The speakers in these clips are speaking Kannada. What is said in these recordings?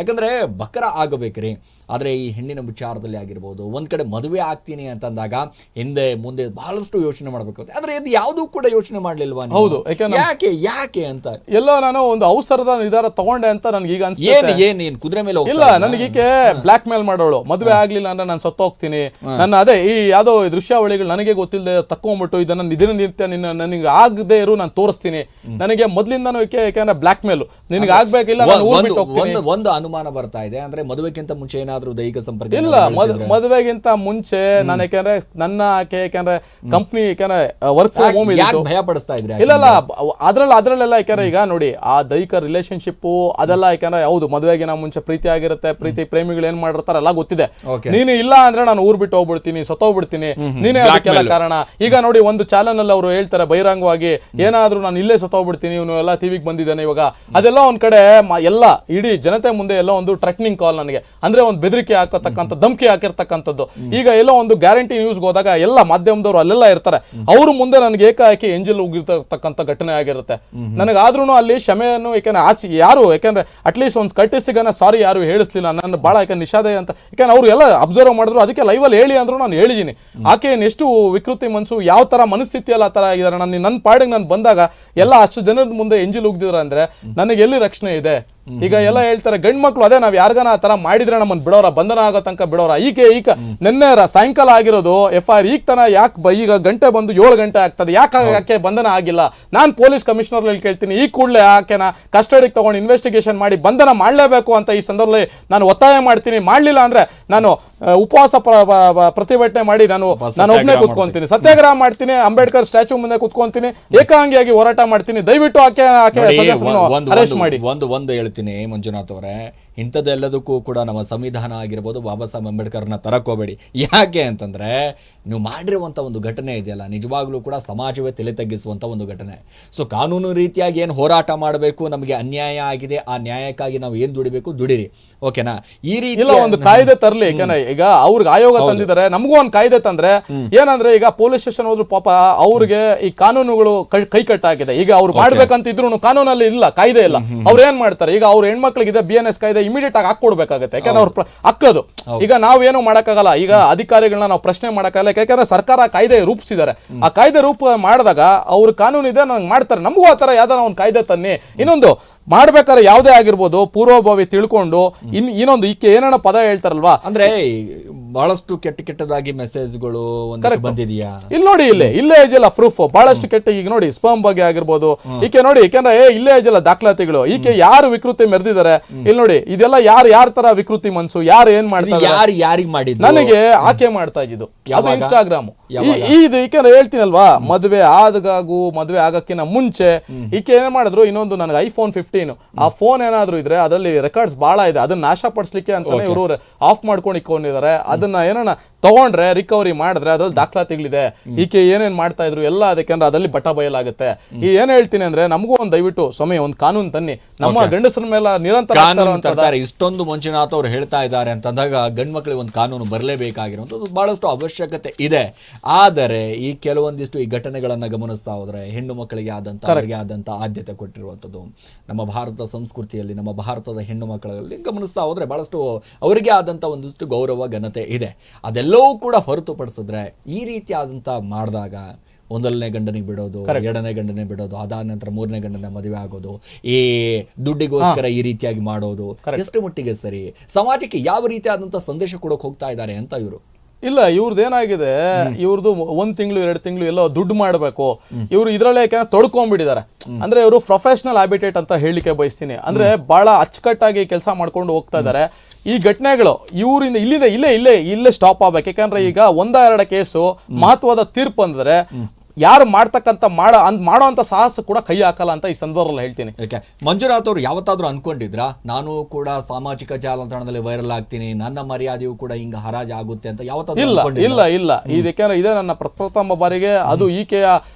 ಯಾಕಂದ್ರೆ ಬಕರ ಆಗಬೇಕ್ರಿ. ಆದರೆ ಈ ಹೆಣ್ಣಿನ ವಿಚಾರದಲ್ಲಿ ಆಗಿರ್ಬೋದು, ಒಂದ್ ಕಡೆ ಮದುವೆ ಆಗ್ತೀನಿ ಅಂತಂದಾಗ ಹಿಂದೆ ಮುಂದೆ ಬಹಳಷ್ಟು ಯೋಚನೆ ಮಾಡಬೇಕು. ಆದ್ರೆ ಇದು ಯಾವುದೂ ಕೂಡ ಯೋಚನೆ ಮಾಡ್ಲಿಲ್ವಾ? ಹೌದು, ಯಾಕೆ ಯಾಕೆ ಅಂತ ಎಲ್ಲೋ ನಾನು ಒಂದು ಅವಸರದ ನಿರ್ಧಾರ ತಗೊಂಡೆ ಅಂತ ನನಗೆ ಈಗ ಅನ್ಸುತ್ತೆ. ಏನ್ ಕುದುರೆ ಮೇಲೆ ಇಲ್ಲ, ನನಗೀಕೆ ಬ್ಲಾಕ್ ಮೇಲ್ ಮಾಡೋಳು, ಮದುವೆ ಆಗ್ಲಿಲ್ಲ ಅಂದ್ರೆ ನಾನು ಸತ್ತೋಗ್ತೀನಿ, ನನ್ನ ಅದೇ ಈ ಯಾವ್ದೋ ದೃಶ್ಯಾವಳಿಗಳು ನನಗೆ ಗೊತ್ತಿಲ್ಲದೆ ತಕ್ಕೊಂಡ್ಬಿಟ್ಟು ಇದನ್ನ ನಿತ್ಯ ನಿನ್ನ ನನಗೆ ಆಗದೆ ಇರು ನಾನು ತೋರಿಸ್ತೀನಿ, ನನಗೆ ಮೊದ್ಲಿಂದಾನು ಯಾಕೆಂದ್ರೆ ಬ್ಲಾಕ್ ಮೇಲ್ ನಿನಗೆ ಆಗ್ಬೇಕಿಲ್ಲ, ಒಂದು ಅನುಮಾನ ಬರ್ತಾ ಇದೆ. ಅಂದ್ರೆ ಮದುವೆಗಿಂತ ಮುಂಚೆ ಏನಾದ್ರೂ ದೈಹಿಕ ಸಂಪರ್ಕ ಇಲ್ಲ, ಮದುವೆಗಿಂತ ಮುಂಚೆ ನಾನು ಯಾಕೆಂದ್ರೆ ನನ್ನ ಯಾಕೆಂದ್ರೆ ಕಂಪ್ನಿ ಯಾಕೆಂದ್ರೆ ವರ್ಕ್ ಫ್ರಮ್ ಹೋಮ್ ಇತ್ತು, ಭಯ ಪಡಿಸ್ತಾ ಇದ್ರೆ ಇಲ್ಲ ಅದ್ರಲ್ಲೆಲ್ಲ ಯಾಕೆಂದ್ರೆ ಈಗ ನೋಡಿ ಆ ದೈಹಿಕ ರಿಲೇಶನ್ಶಿಪ್ ಅದೆಲ್ಲ ಯಾಕೆಂದ್ರೆ ಹೌದು ಮದುವೆಗಿನ ಮುಂಚೆ ಪ್ರೀತಿ ಆಗಿರುತ್ತೆ, ಪ್ರೀತಿ ಪ್ರೇಮಿಗಳು ಏನ್ ಮಾಡಿರ್ತಾರೆ ಎಲ್ಲ ಗೊತ್ತಿದೆ. ನೀನು ಇಲ್ಲ ಅಂದ್ರೆ ನಾನು ಊರ್ ಬಿಟ್ಟು ಹೋಗ್ಬಿಡ್ತೀನಿ, ಸತ್ತೋಗ್ಬಿಡ್ತೀನಿ, ನೀನೇ ಅದಕ್ಕೆಲ್ಲ ಕಾರಣ. ಈಗ ನೋಡಿ ಒಂದು ಚಾನಲ್ ಅಲ್ಲಿ ಅವರು ಹೇಳ್ತಾರೆ ಬಹಿರಂಗವಾಗಿ, ಏನಾದ್ರೂ ನಾನು ಇಲ್ಲೇ ಸತ್ತೋಗ್ಬಿಡ್ತೀನಿ, ಇವನು ಎಲ್ಲ ಟಿವಿಗೆ ಬಂದಿದ್ದಾನೆ ಇವಾಗ, ಅದೆಲ್ಲ ಒಂದ್ ಕಡೆ ಎಲ್ಲ ಇಡೀ ಜನತೆ ಮುಂದೆ ಎಲ್ಲ ಒಂದು ಟ್ರೆಕ್ನಿಂಗ್ ಕಾಲ್ ನನಗೆ, ಅಂದ್ರೆ ಒಂದು ಬೆದರಿಕೆ ಹಾಕತಕ್ಕಂಥ ಧಮಕಿ ಹಾಕಿರ್ತಕ್ಕಂಥದ್ದು. ಈಗ ಎಲ್ಲೋ ಒಂದು ಗ್ಯಾರಂಟಿ ನ್ಯೂಸ್ಗೆ ಹೋದಾಗ ಎಲ್ಲ ಮಾಧ್ಯಮದವರು ಅಲ್ಲೆಲ್ಲ ಇರ್ತಾರೆ, ಅವರು ಮುಂದೆ ನನಗೆ ಏಕಾಏಕಿ ಎಂಜಲ್ ಹೋಗಿರ್ತಕ್ಕಂಥ ಘಟನೆ ಆಗಿರುತ್ತೆ. ನನಗಾದ್ರೂ ಅಲ್ಲಿ ಕ್ಷಮೆಯನ್ನು ಯಾಕೆಂದ್ರೆ ಯಾರು ಯಾಕೆಂದ್ರೆ ಅಟ್ಲೀಸ್ಟ್ ಒಂದು ಕಟ್ಟಿಸಿಗನ ಸಾರಿ ಯಾರು ಹೇಳಿಸ್ಲಿಲ್ಲ, ನನ್ನ ಬಹಳ ಯಾಕೆ ನಿಷಾದ ಅಂತ ಯಾಕಂದ್ರೆ ಅವ್ರು ಎಲ್ಲ ಅಬ್ಸರ್ವ್ ಮಾಡಿದ್ರು, ಅದಕ್ಕೆ ಲೈವಲ್ಲಿ ಹೇಳಿ ಅಂದ್ರು ನಾನು ಹೇಳಿದ್ದೀನಿ. ಆಕೆ ಎಷ್ಟು ವಿಕೃತಿ ಮನಸ್ಸು, ಯಾವ ತರ ಮನಸ್ಥಿತಿಯಲ್ಲಿ ಆ ತರ ಇದಾರೆ, ನನ್ನ ಪಾಡಿಗೆ ನಾನು ಬಂದಾಗ ಎಲ್ಲ ಅಷ್ಟು ಜನರ ಮುಂದೆ ಎಂಜಿಲ್ ಹೋಗ್ದಿದ್ರ ಅಂದ್ರೆ ನನಗೆ ಎಲ್ಲಿ ರಕ್ಷಣೆ ಇದೆ? ಈಗ ಎಲ್ಲ ಹೇಳ್ತಾರೆ ಗಂಡ್ ಮಕ್ಳು, ಅದೇ ನಾವ್ ಯಾರಿಗಾನ ಆ ತರ ಮಾಡಿದ್ರೆ ನಮ್ಮನ್ನ ಬಿಡೋರ, ಬಂಧನ ಆಗೋ ತನಕ ಬಿಡೋರ. ಈಗ ನಿನ್ನೆ ಸಾಯಂಕಾಲ ಆಗಿರೋದು FIR, ಈಗ ತನ ಯಾಕೆ ಈಗ ಗಂಟೆ ಬಂದು 7 ಗಂಟೆ ಆಗ್ತದೆ, ಯಾಕೆ ಬಂಧನ ಆಗಿಲ್ಲ? ನಾನು ಪೊಲೀಸ್ ಕಮಿಷನರ್ ಕೇಳ್ತೀನಿ, ಈ ಕೂಡಲೇ ಆಕೆನ ಕಸ್ಟಡಿಗೆ ತಗೊಂಡು ಇನ್ವೆಸ್ಟಿಗೇಷನ್ ಮಾಡಿ ಬಂಧನ ಮಾಡಲೇಬೇಕು ಅಂತ ಈ ಸಂದರ್ಭದಲ್ಲಿ ನಾನು ಒತ್ತಾಯ ಮಾಡ್ತೀನಿ. ಮಾಡ್ಲಿಲ್ಲ ಅಂದ್ರೆ ನಾನು ಉಪವಾಸ ಪ್ರತಿಭಟನೆ ಮಾಡಿ ನಾನು ಒಬ್ಬನೇ ಕುತ್ಕೊಂತೀನಿ, ಸತ್ಯಾಗ್ರಹ ಮಾಡ್ತೀನಿ, ಅಂಬೇಡ್ಕರ್ ಸ್ಟ್ಯಾಚ್ಯೂ ಮುಂದೆ ಕುತ್ಕೊಂತೀನಿ, ಏಕಾಂಗಿಯಾಗಿ ಹೋರಾಟ ಮಾಡ್ತೀನಿ. ದಯವಿಟ್ಟು ಆಕೆ ಸದಸ್ಯರನ್ನು ಅರೆಸ್ಟ್ ಮಾಡಿ. ಒಂದು ಹೇಳ್ತೀನಿ ಮಂಜುನಾಥ್ ಅವರೇ, ಇಂಥದ್ದೆಲ್ಲದಕ್ಕೂ ಕೂಡ ನಮ್ಮ ಸಂವಿಧಾನ ಆಗಿರ್ಬೋದು, ಬಾಬಾ ಸಾಹೇಬ್ ಅಂಬೇಡ್ಕರ್ನ ತರಕೋಬೇಡಿ. ಯಾಕೆ ಅಂತಂದ್ರೆ ನೀವು ಮಾಡಿರುವಂಥ ಒಂದು ಘಟನೆ ಇದೆಯಲ್ಲ, ನಿಜವಾಗ್ಲೂ ಕೂಡ ಸಮಾಜವೇ ತಲೆ ತಗ್ಗಿಸುವಂಥ ಒಂದು ಘಟನೆ. ಸೊ ಕಾನೂನು ರೀತಿಯಾಗಿ ಏನು ಹೋರಾಟ ಮಾಡಬೇಕು, ನಮಗೆ ಅನ್ಯಾಯ ಆಗಿದೆ, ಆ ನ್ಯಾಯಕ್ಕಾಗಿ ನಾವು ಏನು ದುಡಿಬೇಕು ದುಡಿರಿ, ಓಕೆನಾ? ಈ ರೀತಿ ಒಂದು ಕಾಯ್ದೆ ತರಲಿ. ಈಗ ಅವ್ರಿಗೆ ಆಯೋಗ ತಂದಿದ್ದಾರೆ, ನಮಗೂ ಒಂದು ಕಾಯ್ದೆ ತಂದ್ರೆ ಏನಂದ್ರೆ, ಈಗ ಪೊಲೀಸ್ ಸ್ಟೇಷನ್ ಹೋದ್ರು ಪಾಪ ಅವ್ರಿಗೆ ಈ ಕಾನೂನುಗಳು ಕೈ ಕಟ್ಟಾಗಿದೆ. ಈಗ ಅವ್ರು ಮಾಡ್ಬೇಕಂತ ಇದ್ರು ಕಾನೂನಲ್ಲಿ ಇಲ್ಲ, ಕಾಯ್ದೆ ಇಲ್ಲ. ಅವ್ರು ಏನ್ ಮಾಡ್ತಾರೆ, ಈಗ ಅವ್ರ ಹೆಣ್ಮಕ್ಳಿಗಿದೆ BNS ಕಾಯ್ದೆ ಇಮಿಡಿಯೇಟ್ ಆಗಿ ಹಾಕೊಡ್ಬೇಕಾಗತ್ತೆ, ಯಾಕಂದ್ರೆ ಅವ್ರು ಹಕ್ಕದು. ಈಗ ನಾವೇನು ಮಾಡಕ್ಕಾಗಲ್ಲ, ಈಗ ಅಧಿಕಾರಿಗಳನ್ನ ನಾವು ಪ್ರಶ್ನೆ ಮಾಡಕ್ಕಾಗಲ್ಲ, ಯಾಕಂದ್ರೆ ಸರ್ಕಾರ ಕಾಯ್ದೆ ರೂಪಿಸಿದ್ದಾರೆ. ಆ ಕಾಯ್ದೆ ರೂಪ ಮಾಡಿದಾಗ ಅವ್ರ ಕಾನೂನು ಇದೆ ನಂಗೆ ಮಾಡ್ತಾರೆ, ನಮಗೂ ಆ ತರ ಯಾವ್ದಾರ ಒಂದು ಕಾಯ್ದೆ ತನ್ನಿ. ಇನ್ನೊಂದು ಮಾಡ್ಬೇಕಾದ್ರೆ ಯಾವುದೇ ಆಗಿರ್ಬೋದು ಪೂರ್ವಭಾವಿ ತಿಳ್ಕೊಂಡು ಇನ್ನೊಂದು ಈಕೆ ಏನೇನ ಪದ ಹೇಳ್ತಾರಲ್ವಾ, ಅಂದ್ರೆ ಬಹಳಷ್ಟು ಕೆಟ್ಟದಾಗಿ ಮೆಸೇಜ್ಗಳು ಬಂದಿದೆಯಾ? ಇಲ್ಲಿ ನೋಡಿ, ಇಲ್ಲೇ ಇದೆಯಲ್ಲ ಪ್ರೂಫ್, ಬಹಳಷ್ಟು ಕೆಟ್ಟ. ಈಗ ನೋಡಿ ಸ್ಪರ್ಮ್ ಬಗ್ಗೆ ಆಗಿರ್ಬೋದು, ಈಕೆ ನೋಡಿ, ಯಾಕಂದ್ರೆ ಇಲ್ಲೇ ಇದೆಯಲ್ಲ ದಾಖಲಾತಿಗಳು, ಈಕೆ ಯಾರು ವಿಕೃತಿ ಮೆರೆದಿದ್ದಾರೆ ಇಲ್ಲಿ ನೋಡಿ, ಇದೆಲ್ಲ ಯಾರ ತರ ವಿಕೃತಿ ಮನ್ಸು, ಯಾರು ಏನ್ ಮಾಡ್ತಾರೆ, ಯಾರಿಗೆ ಮಾಡಿದ್ರು? ನನಗೆ ಆಕೆ ಮಾಡ್ತಾ ಇದ್ದು ಅದು ಇನ್ಸ್ಟಾಗ್ರಾಮ್. ಇದು ಈಕೆ ಹೇಳ್ತೀನಲ್ವಾ, ಮದುವೆ ಆಗಕ್ಕಿಂತ ಮುಂಚೆ ಈಕೆ ಏನ್ ಮಾಡಿದ್ರು, ಇನ್ನೊಂದು ನನಗೆ iPhone 15 ಆ ಫೋನ್ ಏನಾದ್ರು ಇದ್ರೆ ಅದರಲ್ಲಿ ರೆಕಾರ್ಡ್ಸ್ ಬಹಳ ಇದೆ, ಅದನ್ನ ನಾಶ ಪಡಿಸ್ಲಿಕ್ಕೆ ಅಂತಾನೆ ಇವರು ಆಫ್ ಮಾಡ್ಕೊಂಡು ಇಟ್ಕೊಂಡಿದ್ದಾರೆ. ಅದನ್ನ ಏನಾನ ತಗೊಂಡ್ರೆ ರಿಕವರಿ ಮಾಡಿದ್ರೆ ಅದ್ರಲ್ಲಿ ದಾಖಲಾತಿಗಳಿದೆ, ಈಕೆ ಏನೇನ್ ಮಾಡ್ತಾ ಇದ್ರು ಎಲ್ಲ, ಅದಕ್ಕೆಂದ್ರೆ ಅದರಲ್ಲಿ ಬಟ್ಟ ಬಯಲಾಗುತ್ತೆ. ಈ ಏನ್ ಹೇಳ್ತೀನಿ ಅಂದ್ರೆ, ನಮಗೂ ಒಂದು ದಯವಿಟ್ಟು ಸಮಯ ಒಂದು ಕಾನೂನು ತನ್ನಿ, ನಮ್ಮ ಗಂಡಸರ ಮೇಲೆ ನಿರಂತರ ಇಷ್ಟೊಂದು ಮಂಜುನಾಥ್ ಅವ್ರು ಹೇಳ್ತಾ ಇದ್ದಾರೆ ಅಂತಂದಾಗ ಗಂಡು ಮಕ್ಕಳಿಗೆ ಒಂದು ಕಾನೂನು ಬರಲೇಬೇಕಾಗಿರುವಂಥದ್ದು ಬಹಳಷ್ಟು ಅವಶ್ಯಕತೆ ಇದೆ. ಆದರೆ ಈ ಕೆಲವೊಂದಿಷ್ಟು ಈ ಘಟನೆಗಳನ್ನ ಗಮನಿಸ್ತಾ ಹೋದ್ರೆ ಹೆಣ್ಣು ಮಕ್ಕಳಿಗೆ ಆದಂತ ಆದ್ಯತೆ ಕೊಟ್ಟಿರುವಂಥದ್ದು ನಮ್ಮ ಭಾರತ ಸಂಸ್ಕೃತಿಯಲ್ಲಿ, ನಮ್ಮ ಭಾರತದ ಹೆಣ್ಣು ಮಕ್ಕಳಲ್ಲಿ ಗಮನಿಸ್ತಾ ಹೋದ್ರೆ ಬಹಳಷ್ಟು ಅವರಿಗೆ ಆದಂತ ಒಂದಿಷ್ಟು ಗೌರವ ಘನತೆ ಇದೆ. ಅದೆಲ್ಲವೂ ಕೂಡ ಹೊರತುಪಡಿಸಿದ್ರೆ ಈ ರೀತಿ ಆದಂತ ಮಾಡಿದಾಗ ಒಂದನೇ ಗಂಡನಿಗೆ ಬಿಡೋದು, ಎರಡನೇ ಗಂಡನೇ ಬಿಡೋದು, ಅದಾದ ನಂತರ ಮೂರನೇ ಗಂಡನ ಮದುವೆ ಆಗೋದು, ಈ ದುಡ್ಡಿಗೋಸ್ಕರ ಈ ರೀತಿಯಾಗಿ ಮಾಡೋದು ಎಷ್ಟು ಮಟ್ಟಿಗೆ ಸರಿ? ಸಮಾಜಕ್ಕೆ ಯಾವ ರೀತಿ ಆದಂತ ಸಂದೇಶ ಕೊಡೋಕೆ ಹೋಗ್ತಾ ಇದ್ದಾರೆ ಅಂತ ಇವರು? ಇಲ್ಲ, ಇವ್ರದ್ದು ಏನಾಗಿದೆ, ಇವ್ರದ್ದು 1 ತಿಂಗಳು 2 ತಿಂಗಳು ಎಲ್ಲೋ ದುಡ್ಡು ಮಾಡಬೇಕು, ಇವ್ರು ಇದ್ರಲ್ಲೇ ತೊಡ್ಕೊಂಡ್ಬಿಟ್ಟಿದ್ದಾರೆ. ಅಂದ್ರೆ ಇವರು ಪ್ರೊಫೆಷನಲ್ ಹ್ಯಾಬಿಟೇಟ್ ಅಂತ ಹೇಳಿಕೆ ಬಯಸ್ತೀನಿ. ಅಂದ್ರೆ ಬಹಳ ಅಚ್ಚುಕಟ್ಟಾಗಿ ಕೆಲಸ ಮಾಡ್ಕೊಂಡು ಹೋಗ್ತಾ ಇದ್ದಾರೆ. ಈ ಘಟನೆಗಳು ಇವರಿಂದ ಇಲ್ಲೇ ಸ್ಟಾಪ್ ಆಗ್ಬೇಕು. ಯಾಕಂದ್ರೆ ಈಗ 1-2 ಕೇಸು ಮಹತ್ವದ ತೀರ್ಪು ಅಂದ್ರೆ ಯಾರು ಮಾಡೋಂಥ ಸಾಹಸ ಕೂಡ ಕೈ ಹಾಕಲ್ಲ ಅಂತ ಈ ಸಂದರ್ಭದಲ್ಲಿ ಹೇಳ್ತೀನಿ. ಮಂಜುನಾಥ್ ಅವರು ಯಾವತ್ತಾದ್ರೂ ಅನ್ಕೊಂಡಿದ್ರ ನಾನು ಕೂಡ ಸಾಮಾಜಿಕ ಜಾಲತಾಣದಲ್ಲಿ ವೈರಲ್ ಆಗ್ತೀನಿ, ನನ್ನ ಮರ್ಯಾದೆಯು ಕೂಡ ಹಿಂಗ ಹರಾಜು ಆಗುತ್ತೆ ಅಂತ ಯಾವತ್ತಾದ್ರೂ? ಇಲ್ಲ. ಇದಕ್ಕೆ ಇದೇ ನನ್ನ ಪ್ರಥಮ ಬಾರಿಗೆ ಅದು ಈಕೆಯ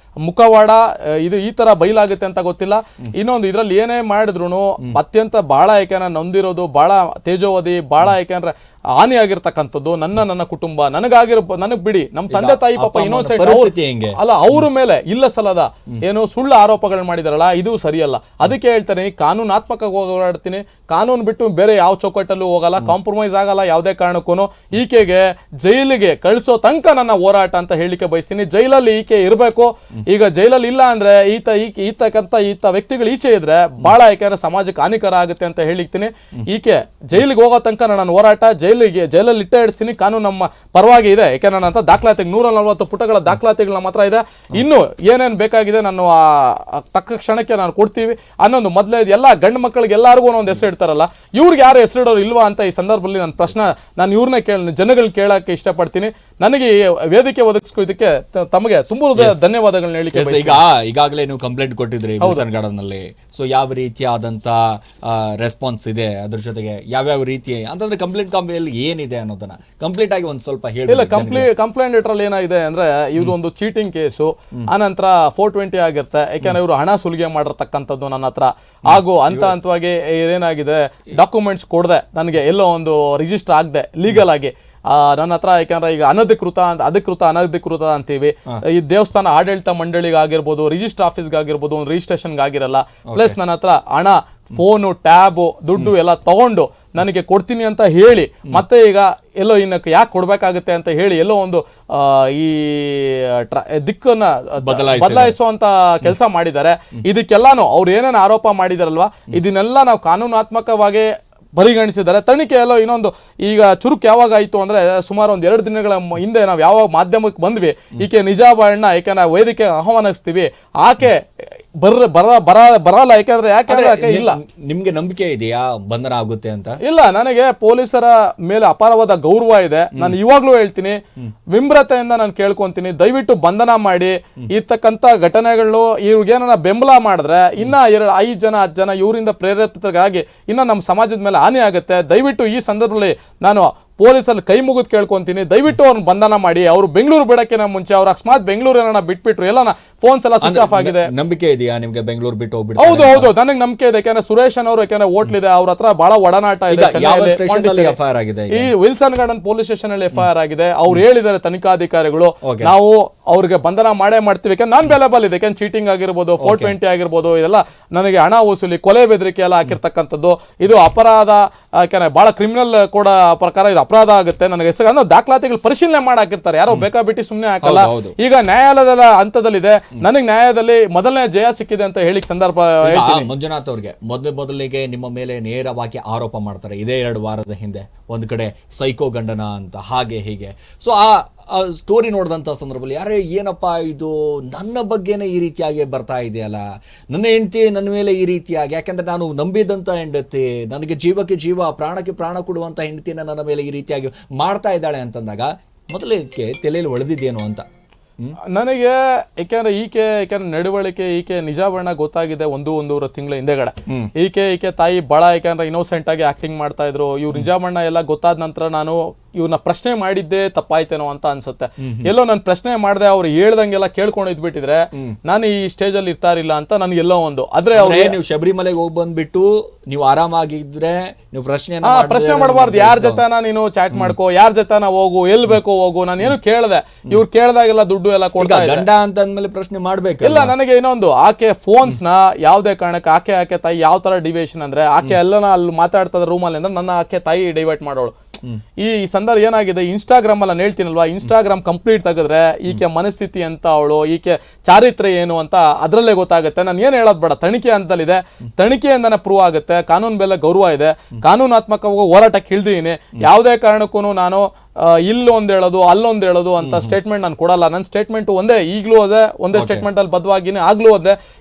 ಮುಖವಾಡ ಇದು ಈ ತರ ಬಯಲಾಗುತ್ತೆ ಅಂತ ಗೊತ್ತಿಲ್ಲ. ಇನ್ನೊಂದು ಇದ್ರಲ್ಲಿ ಏನೇ ಮಾಡಿದ್ರು ಅತ್ಯಂತ ಬಹಳ ಯಾಕೆಂದ್ರೆ ನೊಂದಿರೋದು, ಬಹಳ ತೇಜೋವಧಿ, ಬಹಳ ಯಾಕೆಂದ್ರೆ ಹಾನಿ ಆಗಿರ್ತಕ್ಕಂಥದ್ದು ನನ್ನ ಕುಟುಂಬ, ನನಗ್ ಬಿಡಿ, ನಮ್ಮ ತಂದೆ ತಾಯಿ ಪಾಪ ಇನ್ನೊಂದ್ಸೈಡ್ ಅಲ್ಲ ಅವ್ರ ಮೇಲೆ ಇಲ್ಲ ಸಲ್ಲದ ಏನು ಸುಳ್ಳು ಆರೋಪಗಳು ಮಾಡಿದಾರಲ್ಲ, ಇದು ಸರಿಯಲ್ಲ. ಅದಕ್ಕೆ ಹೇಳ್ತಾರೆ, ಕಾನೂನಾತ್ಮಕ ಹೋರಾಡ್ತೀನಿ, ಕಾನೂನು ಬಿಟ್ಟು ಬೇರೆ ಯಾವ ಚೌಕಟ್ಟಲ್ಲೂ ಹೋಗಲ್ಲ, ಕಾಂಪ್ರಮೈಸ್ ಆಗಲ್ಲ ಯಾವುದೇ ಕಾರಣಕ್ಕೂ. ಈಕೆಗೆ ಜೈಲಿಗೆ ಕಳಿಸೋ ತನಕ ನನ್ನ ಹೋರಾಟ ಅಂತ ಹೇಳಿಕೆ ಬಯಸ್ತೀನಿ. ಜೈಲಲ್ಲಿ ಈಕೆ ಇರಬೇಕು. ಈಗ ಜೈಲಲ್ಲಿ ಇಲ್ಲ ಅಂದ್ರೆ ಈತ ವ್ಯಕ್ತಿಗಳು ಈಚೆ ಇದ್ರೆ ಬಹಳ ಯಾಕಂದ್ರೆ ಸಮಾಜಕ್ಕೆ ಹಾನಿಕರ ಆಗುತ್ತೆ ಅಂತ ಹೇಳಿಕ್ತೀನಿ. ಈಕೆ ಜೈಲಿಗೆ ಹೋಗೋ ತನಕ ನನ್ನ ಹೋರಾಟ, ಜೈಲಲ್ಲಿ ಇಡ್ತೀನಿ. ಕಾನೂನು ನಮ್ಮ ಪರವಾಗಿ ಇದೆ. ಯಾಕಂದ್ರೆ ನನ್ನ ಹತ್ರ ದಾಖಲಾತಿ 140 ಪುಟಗಳ ದಾಖಲಾತಿಗಳು ನಮ್ಮ ಹತ್ರ ಇದೆ. ಇನ್ನು ಏನೇನು ಬೇಕಾಗಿದೆ ನಾನು ತಕ್ಕ ಕ್ಷಣಕ್ಕೆ ನಾನು ಕೊಡ್ತೀವಿ ಅನ್ನೊಂದು ಮೊದಲೇ ಎಲ್ಲ ಗಂಡು ಮಕ್ಕಳಿಗೆ ಎಲ್ಲರಿಗೂ ಒಂದು ಹೆಸರು ಇಡ್ತಾರಲ್ಲ, ಇವ್ರಿಗೆ ಯಾರು ಹೆಸರಿಡೋರು ಇಲ್ವಾ ಅಂತ ಈ ಸಂದರ್ಭದಲ್ಲಿ ನನ್ನ ಪ್ರಶ್ನೆ ನಾನು ಇವ್ರನ್ನ ಜನಗಳನ್ನ ಕೇಳಕ್ಕೆ ಇಷ್ಟಪಡ್ತೀನಿ. ನನಗೆ ವೇದಿಕೆ ಒದಗಿಸ್ಕೋದಕ್ಕೆ ತಮಗೆ ತುಂಬಾ ಧನ್ಯವಾದಗಳನ್ನ ಹೇಳಿಕೆ. ಈಗಾಗಲೇ ನೀವು ಕಂಪ್ಲೇಂಟ್ ಕೊಟ್ಟಿದ್ರಿ ವಿಲ್ಸನ್ ಗಾರ್ಡನ್ ನಲ್ಲಿ. ಸೊ ಯಾವ ರೀತಿಯಾದಂತ ರೆಸ್ಪಾನ್ಸ್ ಇದೆ, ಅದ್ರ ಜೊತೆಗೆ ಯಾವ್ಯಾವ ರೀತಿ ಅಂತಂದ್ರೆ ಕಂಪ್ಲೇಂಟ್ ಕಾಪಿಯಲ್ಲಿ ಏನಿದೆ ಅನ್ನೋದನ್ನ ಕಂಪ್ಲೀಟ್ ಆಗಿ ಒಂದ್ ಸ್ವಲ್ಪ ಹೇಳಿ. ಇಲ್ಲ, ಕಂಪ್ಲೇಂಟ್ ಲೆಟರ್ ಏನಾಗಿದೆ ಅಂದ್ರೆ ಇದು ಒಂದು ಚೀಟಿಂಗ್ ಕೇಸು, ಆನಂತರ 420 ಆಗಿರುತ್ತೆ. ಯಾಕಂದ್ರೆ ಇವರು ಹಣ ಸುಲಿಗೆ ಮಾಡಿರ್ತಕ್ಕಂಥದ್ದು ನನ್ನ ಹತ್ರ. ಹಾಗೂ ಹಂತವಾಗಿ ಏನಾಗಿದೆ, ಡಾಕ್ಯುಮೆಂಟ್ಸ್ ಕೊಡದೆ ನನಗೆ ಎಲ್ಲೋ ಒಂದು ರಿಜಿಸ್ಟರ್ ಆಗದೆ ಲೀಗಲ್ ಆಗಿ ನನ್ನ ಹತ್ರ, ಯಾಕಂದ್ರೆ ಈಗ ಅನಧಿಕೃತ ಅನಧಿಕೃತ ಅಂತೀವಿ. ಈ ದೇವಸ್ಥಾನ ಆಡಳಿತ ಮಂಡಳಿಗೆ ಆಗಿರ್ಬೋದು, ರಿಜಿಸ್ಟರ್ ಆಫೀಸ್ಗೆ ಆಗಿರ್ಬೋದು, ಒಂದು ರಿಜಿಸ್ಟ್ರೇಷನ್ಗೆ ಆಗಿರಲ್ಲ. ಪ್ಲಸ್ ನನ್ನ ಹತ್ರ ಹಣ, ಫೋನು, ಟ್ಯಾಬು, ದುಡ್ಡು ಎಲ್ಲ ತಗೊಂಡು ನನಗೆ ಕೊಡ್ತೀನಿ ಅಂತ ಹೇಳಿ ಮತ್ತೆ ಈಗ ಎಲ್ಲೋ ಇನ್ನಕ್ಕೆ ಯಾಕೆ ಕೊಡ್ಬೇಕಾಗುತ್ತೆ ಅಂತ ಹೇಳಿ ಎಲ್ಲೋ ಒಂದು ಈ ದಿಕ್ಕನ್ನ ಬದಲಾಯಿಸುವಂತ ಕೆಲಸ ಮಾಡಿದ್ದಾರೆ. ಇದಕ್ಕೆಲ್ಲಾನು ಅವ್ರು ಏನೇನು ಆರೋಪ ಮಾಡಿದಾರಲ್ವಾ, ಇದನ್ನೆಲ್ಲ ನಾವು ಕಾನೂನಾತ್ಮಕವಾಗಿ ಪರಿಗಣಿಸಿದ್ದಾರೆ. ತನಿಖೆ ಎಲ್ಲೋ ಇನ್ನೊಂದು ಈಗ ಚುರುಕು ಯಾವಾಗ ಆಯಿತು ಅಂದರೆ ಸುಮಾರು ಒಂದು 2 ದಿನಗಳ ಹಿಂದೆ ನಾವು ಯಾವಾಗ ಮಾಧ್ಯಮಕ್ಕೆ ಬಂದ್ವಿ, ಈಕೆ ನಿಜಾಬಣ್ಣ ಯಾಕಂದ್ರೆ ವೇದಿಕೆ ಆಹ್ವಾನಿಸ್ತೀವಿ, ಆಕೆ ಬರಲ್ಲ. ಯಾಕಂದ್ರೆ ಆಕೆ ಇಲ್ಲ. ನಿಮ್ಗೆ ನಂಬಿಕೆ ಇದೆಯಾ ಬಂಧನ ಆಗುತ್ತೆ ಅಂತ? ಇಲ್ಲ, ನನಗೆ ಪೊಲೀಸರ ಮೇಲೆ ಅಪಾರವಾದ ಗೌರವ ಇದೆ. ನಾನು ಇವಾಗ್ಲೂ ಹೇಳ್ತೀನಿ, ವಿಮ್ರತೆಯಿಂದ ನಾನು ಕೇಳ್ಕೊಂತೀನಿ, ದಯವಿಟ್ಟು ಬಂಧನ ಮಾಡಿ. ಇರ್ತಕ್ಕಂಥ ಘಟನೆಗಳು ಇವ್ರಿಗೇನ ಬೆಂಬಲ ಮಾಡಿದ್ರೆ ಇನ್ನ 5 ಜನ 10 ಜನ ಇವರಿಂದ ಪ್ರೇರೇಪಿತರಾಗಿ ಇನ್ನ ನಮ್ಮ ಸಮಾಜದ ಮೇಲೆ ಹಾನಿ ಆಗುತ್ತೆ. ದಯವಿಟ್ಟು ಈ ಸಂದರ್ಭದಲ್ಲಿ ನಾನು ಪೊಲೀಸಲ್ಲಿ ಕೈ ಮುಗಿದು ಕೇಳ್ಕೊಂತೀನಿ, ದಯವಿಟ್ಟು ಅವ್ರನ್ನ ಬಂಧನ ಮಾಡಿ. ಅವರು ಬೆಂಗಳೂರು ಬಿಡಕ್ಕಿನ ಮುಂಚೆ ಅವ್ರು ಅಕಸ್ಮಾತ್ ಬೆಂಗಳೂರು ಏನಾರ ಬಿಟ್ಬಿಟ್ರು, ಎಲ್ಲ ಫೋನ್ಸ್ ಎಲ್ಲ ಸ್ವಿಚ್ ಆಫ್ ಆಗಿದೆ. ನಂಬಿಕೆ ಇದೆಯಾ ನಿಮ್ಗೆ ಬೆಂಗಳೂರು ಬಿಟ್ಟು ಹೋಗ್ಬಿಟ್ಟು? ಹೌದು, ನನಗೆ ನಂಬಿಕೆ ಇದೆ. ಯಾಕಂದ್ರೆ ಸುರೇಶ್ ಅವರು ಯಾಕಂದ್ರೆ ಹೋಟ್ಲಿದೆ, ಅವ್ರ ಹತ್ರ ಬಹಳ ಒಡನಾಟ ಇದೆ. ಈ ವಿಲ್ಸನ್ ಗಾರ್ಡನ್ ಪೊಲೀಸ್ ಸ್ಟೇಷನ್ ಅಲ್ಲಿ FIR ಆಗಿದೆ. ಅವ್ರು ಹೇಳಿದ್ದಾರೆ ತನಿಖಾಧಿಕಾರಿಗಳು, ನಾವು ಅವ್ರಿಗೆ ಬಂಧನ ಮಾಡೇ ಮಾಡ್ತೀವಿ. ಯಾಕಂದ್ರೆ ನಾನ್ ಬೆಲೆಬಲ್ ಇದೆ. ಯಾಕಂದ್ರೆ ಚೀಟಿಂಗ್ ಆಗಿರ್ಬೋದು, 420 ಆಗಿರ್ಬೋದು, ಇದೆಲ್ಲ ನನಗೆ ಹಣ ವಸೂಲಿ, ಕೊಲೆ ಬೆದರಿಕೆ ಎಲ್ಲ ಹಾಕಿರ್ತಕ್ಕಂಥದ್ದು. ಇದು ಅಪರಾಧ. ಯಾಕಂದ್ರೆ ಬಹಳ ಕ್ರಿಮಿನಲ್ ಕೂಡ ಪ್ರಕಾರ ಇದು ಅಪರಾಧ ಆಗುತ್ತೆ. ನನಗೆ ಹೆಸರು ದಾಖಲಾತಿಗಳು ಪರಿಶೀಲನೆ ಮಾಡಾಕಿರ್ತಾರೆ, ಯಾರೋ ಬೇಕಾಬಿಟ್ಟು ಸುಮ್ಮನೆ ಹಾಕಲ್ಲ. ಈಗ ನ್ಯಾಯಾಲಯದ ಹಂತದಲ್ಲಿದೆ. ನನಗೆ ನ್ಯಾಯಾಲಯದಲ್ಲಿ ಮೊದಲನೇ ಜಯ ಸಿಕ್ಕಿದೆ ಅಂತ ಹೇಳಿ ಸಂದರ್ಭ. ಮಂಜುನಾಥ್ ಅವ್ರಿಗೆ ಮೊದಲಿಗೆ ನಿಮ್ಮ ಮೇಲೆ ನೇರವಾಗಿ ಆರೋಪ ಮಾಡ್ತಾರೆ ಇದೇ 2 ವಾರದ ಹಿಂದೆ, ಒಂದ್ ಕಡೆ ಸೈಕೋ ಗಂಡನ ಅಂತ, ಹಾಗೆ ಹೀಗೆ. ಸೊ ಆ ಸ್ಟೋರಿ ನೋಡಿದಂಥ ಸಂದರ್ಭದಲ್ಲಿ ಯಾರೇ ಏನಪ್ಪ ಇದು ನನ್ನ ಬಗ್ಗೆನೇ ಈ ರೀತಿಯಾಗಿ ಬರ್ತಾ ಇದೆಯಲ್ಲ, ನನ್ನ ಹೆಂಡತಿ ನನ್ನ ಮೇಲೆ ಈ ರೀತಿಯಾಗಿ, ಯಾಕೆಂದ್ರೆ ನಾನು ನಂಬಿದಂಥ ಹೆಂಡತಿ, ನನಗೆ ಜೀವಕ್ಕೆ ಜೀವ ಪ್ರಾಣಕ್ಕೆ ಪ್ರಾಣ ಕೊಡುವಂಥ ಹೆಂಡತಿನ ನನ್ನ ಮೇಲೆ ಈ ರೀತಿಯಾಗಿ ಮಾಡ್ತಾ ಇದ್ದಾಳೆ ಅಂತಂದಾಗ ಮೊದಲಿಗೆ ತಲೆಯಲ್ಲಿ ಒಳೆದಿದ್ದೇನು ಅಂತ ನನಗೆ. ಯಾಕಂದ್ರೆ ನಡವಳಿಕೆ, ಈಕೆ ನಿಜಾಬಣ್ಣ ಗೊತ್ತಾಗಿದೆ 1-1.5 ತಿಂಗಳ ಹಿಂದೆಗಡೆ. ಈಕೆ ತಾಯಿ ಬಹಳ ಯಾಕಂದ್ರೆ ಇನ್ನೋಸೆಂಟ್ ಆಗಿ ಆಕ್ಟಿಂಗ್ ಮಾಡ್ತಾ ಇದ್ರು. ಇವ್ರು ನಿಜಾಬಣ್ಣ ಎಲ್ಲ ಗೊತ್ತಾದ ನಂತರ ನಾನು ಇವ್ರನ್ನ ಪ್ರಶ್ನೆ ಮಾಡಿದ್ದೆ ತಪ್ಪಾಯ್ತೇನೋ ಅಂತ ಅನ್ಸುತ್ತೆ. ಎಲ್ಲೋ ನಾನು ಪ್ರಶ್ನೆ ಮಾಡಿದೆ, ಅವ್ರು ಹೇಳ್ದಂಗೆಲ್ಲ ಕೇಳ್ಕೊಂಡು ಇದ್ಬಿಟ್ಟಿದ್ರೆ ನಾನು ಈ ಸ್ಟೇಜ್ ಅಲ್ಲಿ ಇರ್ತಾ ಇರಲಿಲ್ಲ ಅಂತ ನನಗೆಲ್ಲೋ ಒಂದು. ಆದ್ರೆ ನೀವು ಶಬರಿಮಲೆಗೆ ಹೋಗಿ ಬಂದ್ಬಿಟ್ಟು ನೀವು ಆರಾಮಾಗಿದ್ರೆ ನೀವು ಪ್ರಶ್ನೆ ಮಾಡಬಾರ್ದು. ಯಾರ ಜೊತೆನ ನೀನು ಚಾಟ್ ಮಾಡ್ಕೋ, ಯಾರ ಜೊತೆನ ಹೋಗು, ಎಲ್ ಬೇಕೋ ಹೋಗು. ನಾನು ಏನು ಕೇಳ್ದೆ, ಇವ್ರು ಕೇಳ್ದಾಗೆಲ್ಲ ದುಡ್ಡು ಎಲ್ಲ ಕೊಡ್ತಾ ಗಂಡ ಅಂತ ಅಂದ್ಮೇಲೆ ಪ್ರಶ್ನೆ ಮಾಡ್ಬೇಕು. ಇಲ್ಲ, ನನಗೆ ಇನ್ನೊಂದು, ಆಕೆ ಫೋನ್ಸ್ ನ ಯಾವ್ದೇ ಕಾರಣಕ್ಕೆ ಆಕೆ ತಾಯಿ ಯಾವ ತರ ಡಿವೇಶನ್ ಅಂದ್ರೆ, ಆಕೆ ಎಲ್ಲ ಅಲ್ಲಿ ಮಾತಾಡ್ತದ ರೂಮಲ್ಲಿ ಅಂದ್ರೆ ನನ್ನ ಆಕೆ ತಾಯಿ ಡೈವರ್ಟ್ ಮಾಡೋಳು. ಈ ಸಂದರ್ಭ ಏನಾಗಿದೆ, ಇನ್ಸ್ಟಾಗ್ರಾಮ್ ಅಲ್ಲಿ ನಾನು ಹೇಳ್ತೀನಲ್ವಾ, ಇನ್ಸ್ಟಾಗ್ರಾಮ್ ಕಂಪ್ಲೀಟ್ ತೆಗೆದ್ರೆ ಈಕೆ ಮನಸ್ಥಿತಿ ಅಂತ, ಅವಳು ಈಕೆ ಚಾರಿತ್ರ್ಯ ಏನು ಅಂತ ಅದರಲ್ಲೇ ಗೊತ್ತಾಗುತ್ತೆ. ನಾನು ಏನು ಹೇಳೋದು ಬೇಡ, ತನಿಖೆ ಅಂತಲ್ಲಿದೆ, ತನಿಖೆಯಿಂದನೇ ಪ್ರೂವ್ ಆಗುತ್ತೆ. ಕಾನೂನು ಮೇಲೆ ಗೌರವ ಇದೆ, ಕಾನೂನಾತ್ಮಕವಾಗಿ ಹೋರಾಟಕ್ಕೆ ಇಳಿದಿದ್ದೀನಿ. ಯಾವುದೇ ಕಾರಣಕ್ಕೂ ನಾನು ಇಲ್ಲೊಂದು ಹೇಳೋದು ಅಲ್ಲೊಂದು ಹೇಳೋದು ಅಂತ ಸ್ಟೇಟ್ಮೆಂಟ್ ನಾನು ಕೊಡಲ್ಲ. ನನ್ನ ಸ್ಟೇಟ್ಮೆಂಟ್ ಈಗಲೂ ಒಂದೇ ಸ್ಟೇಟ್ಮೆಂಟ್ ಅಲ್ಲಿ ಬದ್ಧವಾಗಿನಿ, ಆಗ್ಲೂ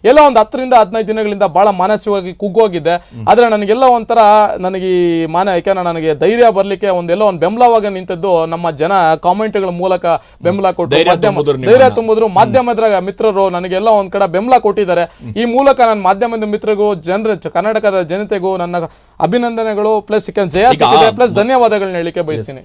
ಎಲ್ಲ ಒಂದು 10 ರಿಂದ 15 ದಿನಗಳಿಂದ ಬಹಳ ಮಾನಸಿಕವಾಗಿ ಕುಗ್ಗೋಗಿದ್ದೆ. ಆದ್ರೆ ನನಗೆಲ್ಲ ಒಂಥರ ನನಗೆ ಯಾಕಂದ್ರೆ ನನಗೆ ಧೈರ್ಯ ಬರ್ಲಿಕ್ಕೆ ಒಂದೆಲ್ಲ ಒಂದು ಬೆಂಬಲವಾಗಿ ನಿಂತದ್ದು ನಮ್ಮ ಜನ ಕಾಮೆಂಟ್ಗಳ ಮೂಲಕ ಬೆಂಬಲ ಕೊಟ್ಟು ಧೈರ್ಯ ತುಂಬಿದ್ರು. ಮಾಧ್ಯಮದ ಮಿತ್ರರು ನನಗೆಲ್ಲ ಒಂದ್ ಕಡೆ ಬೆಂಬಲ ಕೊಟ್ಟಿದ್ದಾರೆ. ಈ ಮೂಲಕ ನನ್ನ ಮಾಧ್ಯಮದ ಮಿತ್ರರಿಗೂ ಕರ್ನಾಟಕದ ಜನತೆಗೂ ನನ್ನ ಅಭಿನಂದನೆಗಳು, ಪ್ಲಸ್ ಜಯ ಸಿಕ್ಕಿದೆ, ಪ್ಲಸ್ ಧನ್ಯವಾದಗಳನ್ನ ಹೇಳಿಕೆ ಬಯಸ್ತೀನಿ.